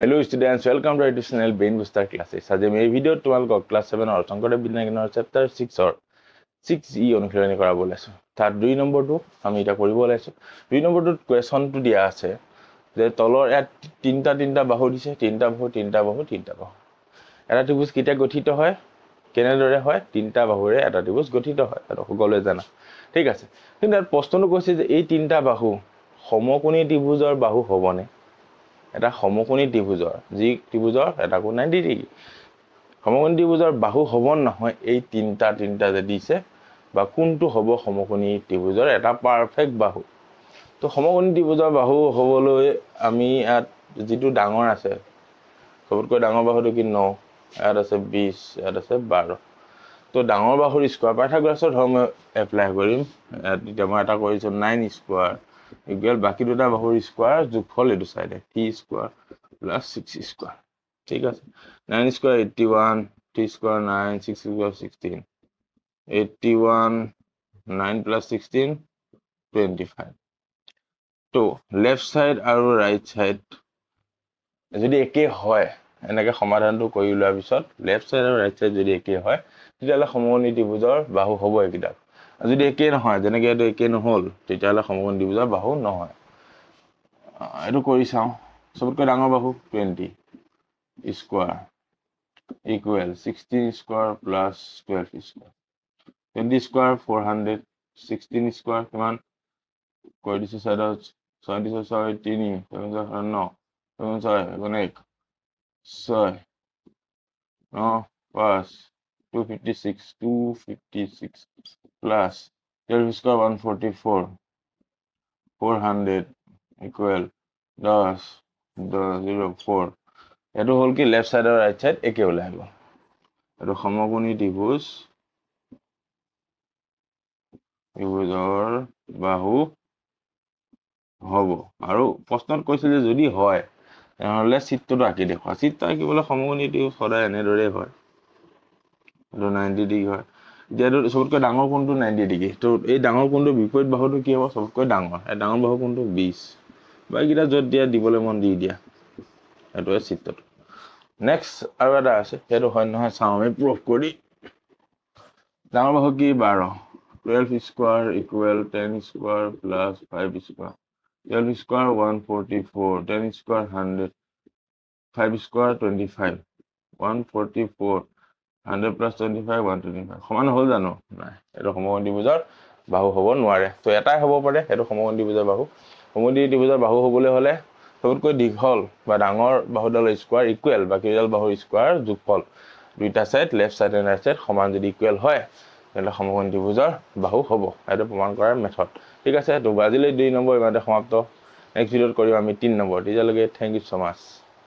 Hello students, welcome to our channel Brain Booster Classes. आज मैं video তোমালোকক class 7 और শংকৰদেৱ বিজ্ঞানৰ চেপ্টাৰ 6 और 6E অনুশীলনী কৰাব লৈছো। তাৰ 2 নম্বৰটো আমি এটা কৰিব লৈছো। 2 নম্বৰটোত কোৱেশ্চনটো দিয়া আছে যে তলৰ তিনটা বাহু দিছে, তিনটা বাহু। এটা ত্ৰিভুজ কিটা গঠিত হয়, কেনেদৰে হয়? তিনটা বাহুৰে এটা ত্ৰিভুজ গঠিত হয়। আৰু সকলোৱে জানা। ঠিক আছে। কিন্তু তাৰ প্ৰশ্নটো কৈছে যে এই তিনটা বাহু সমকোণী ত্ৰিভুজৰ বাহু হ'বনে? এটা সমকোণী ত্ৰিভুজৰ যি ত্ৰিভুজৰ এটা কোণ 90 ডিগ্ৰী সমকোণী ত্ৰিভুজৰ বাহু হ'ব নহয় এই তিনটা যে দিছে বা কোনটো হ'ব সমকোণী ত্ৰিভুজৰ এটা পাৰফেক্ট বাহু তো সমকোণী ত্ৰিভুজৰ বাহু হ'বলৈ আমি ইয়াত যেটো ডাঙৰ আছে সবতকৈ ডাঙৰ বাহুটো কি 9 ইয়াত আছে 20 ইয়াত আছে 12 তো ডাঙৰ বাহুৰ স্কয়াৰ পাইথাগোৰাছৰ ধৰ্ম এপ্লাই কৰিম এতিয়া মই এটা কৰিছো 9 স্কয়াৰ ইকুৱেল বাকি দুটা বাহুৰ স্কয়াৰ যোগফল এটো সাইডে 3 স্কয়াৰ প্লাস 6 স্কয়াৰ ঠিক আছে 9 স্কয়াৰ 81 3 স্কয়াৰ 9 6 স্কয়াৰ 16 81 9 plus 16 25 তো লেফট সাইড আৰু ৰাইট সাইড যদি একে হয় এনেকে সমাধানটো কৰি লোৱাৰ পিছত লেফট সাইড আৰু ৰাইট সাইড যদি একে হয় তেতিয়ালে সমকোণী ত্ৰিভুজৰ বাহু হ'ব একিটা যদি একে নহয় যেনেকে এটো একে নহল তেতিয়ালে সমকোণী ত্ৰিভুজৰ বাহু নহয় এটো কৰি চাও সবতকৈ ডাঙৰ বাহু 20 square equal 16 square plus 12 square 20 square 400 16 square কিমান কৰি দিছো সাইডত 36 6 3 7 9 7 6 9 5 256 plus 12 square 144 400 equal 10 0 4 এটো হল কি লেফট সাইড আৰু ৰাইট সাইড একে ওলাই গল এটো সমকোণী ত্ৰিভুজৰ বাহু হ'ব আৰু প্ৰশ্নত কৈছিল যে যদি হয় নহলে চিত্ৰটো আঁকি দেখুৱা চিত্ৰ আঁকিবলৈ সমকোণী ত্ৰিভুজ সদায় এনেদৰে হয় এটো 90 ডিগ্ৰী হয় যেটো সবতকৈ ডাঙৰ কোণটো 90 ডিগ্ৰী তো এই ডাঙৰ কোণটো বিপৰীত বাহুটো কি হ'ব সবতকৈ ডাঙৰ এই ডাঙৰ বাহু কোণটো 20 বাকিটা যত দিয়া দিবলৈ মন দি দিয়া এটোৱে চিত্ৰটো নেক্সট আৰু এটা আছে হেটো হয় নহয় চাও আমি প্ৰুফ কৰি ডাঙৰ বাহু কি 12 12 square equal 10 square plus 5 square 12 square 144 10 square 100 5 square 25 144 100 plus 25 125 সমান হল জানো নাই এটো সমকোণী ত্ৰিভুজৰ বাহু হ'ব নোৱাৰে তো এটাই হ'ব পাৰে এটো সমকোণী ত্ৰিভুজৰ বাহু সমকোণী ত্ৰিভুজৰ বাহু হ'বলৈ হলে সবতকৈ দীঘল বা ডাঙৰ বাহুডালৰ স্কয়াৰ ইকুৱেল বাকিডাল বাহুৰ স্কয়াৰ যোগফল দুইটা সাইড লেফট সাইড আৰু ৰাইট সাইড সমান যদি ইকুৱেল হয় তেলে সমকোণী ত্ৰিভুজৰ বাহু হ'ব এটো প্ৰমাণ কৰাৰ মেথড ঠিক আছে তো আজিলৈ 2 নম্বৰ ইমানতে সমাপ্ত নেক্সট ভিডিওত কৰিম আমি 3 নম্বৰ তেতিয়ালৈকে থ্যাংক ইউ সো মাচ